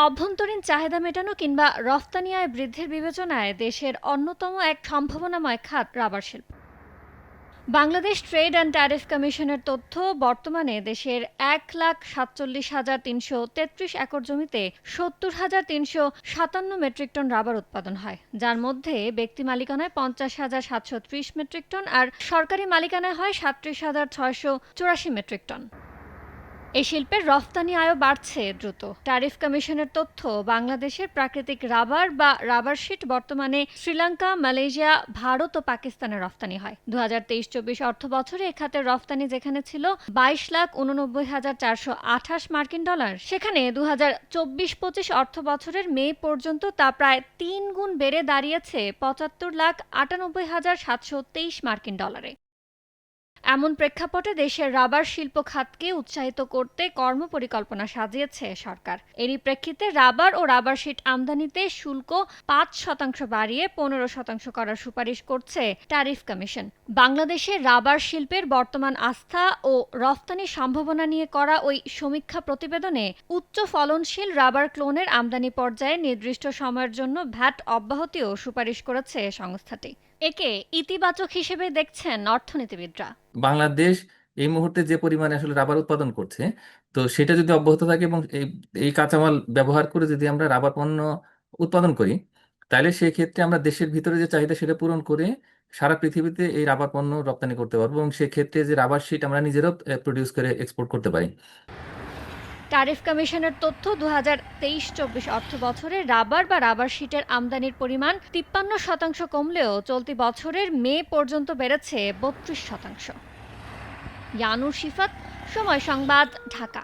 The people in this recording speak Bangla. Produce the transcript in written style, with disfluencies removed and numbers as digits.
অভ্যন্তরীণ চাহিদা মেটানো কিংবা রফতানি আয় বৃদ্ধির বিবেচনায় দেশের অন্যতম এক সম্ভাবনাময় খাত রাবার শিল্প। বাংলাদেশ ট্রেড অ্যান্ড ট্যারিফ কমিশনের তথ্য, বর্তমানে দেশের ১,৪৭,৩৩৩ একর জমিতে ৭০,৩৫৭ মেট্রিক টন রাবার উৎপাদন হয়, যার মধ্যে ব্যক্তি মালিকানায় ৫০,৭৩০ মেট্রিক টন আর সরকারি মালিকানায় হয় ৩৭,৬৮৪ মেট্রিক টন। এই শিল্পের রফতানি আয়ও বাড়ছে দ্রুত। ট্যারিফ কমিশনের তথ্য, বাংলাদেশের প্রাকৃতিক রাবার বা রাবার শিট বর্তমানে শ্রীলঙ্কা, মালয়েশিয়া, ভারত ও পাকিস্তানে রফতানি হয়। ২০২৩-২৪ অর্থ বছরে এ খাতের রফতানি যেখানে ছিল ২২,৮৯,৪২৮ মার্কিন ডলার, সেখানে ২০২৪-২৫ অর্থ বছরের মে পর্যন্ত তা প্রায় ৩ গুণ বেড়ে দাঁড়িয়েছে ৭৫,৯৮,৭২৩ মার্কিন ডলারে। এমন প্রেক্ষাপটে দেশের রাবার শিল্প খাতকে উৎসাহিত করতে কর্মপরিকল্পনা সাজিয়েছে সরকার। এরই প্রেক্ষিতে রাবার ও রাবার শিট আমদানিতে শুল্ক ৫% বাড়িয়ে ১৫% করার সুপারিশ করছে ট্যারিফ কমিশন। বাংলাদেশে রাবার শিল্পের বর্তমান আস্থা ও রফতানির সম্ভাবনা নিয়ে করা ওই সমীক্ষা প্রতিবেদনে উচ্চ ফলনশীল রাবার ক্লোনের আমদানি পর্যায়ে নির্দিষ্ট সময়ের জন্য ভ্যাট অব্যাহতিও সুপারিশ করেছে সংস্থাটি। একে ইতিবাচক হিসেবে দেখছেন অর্থনীতিবিদরা। বাংলাদেশ এই মুহূর্তে যে পরিমাণে আসলে রাবার উৎপাদন করছে, তো সেটা যদি অব্যাহত থাকে এবং এই এই কাঁচামাল ব্যবহার করে যদি আমরা রাবার পণ্য উৎপাদন করি, তাহলে সেই ক্ষেত্রে আমরা দেশের ভিতরে যে চাহিদা সেটা পূরণ করে সারা পৃথিবীতে এই রাবার পণ্য রপ্তানি করতে পারবো এবং সেক্ষেত্রে যে রাবার শিট আমরা নিজেরাও প্রডিউস করে এক্সপোর্ট করতে পারি। ট্যারিফ কমিশনের তথ্য, ২০২৩-২৪ অর্থ বছরে রাবার বা রাবার শিটের আমদানির পরিমাণ ৫৩% কমলেও চলতি বছরের মে পর্যন্ত বেড়েছে ৩২%। ইয়ানুর শিফাত, সময় সংবাদ, ঢাকা।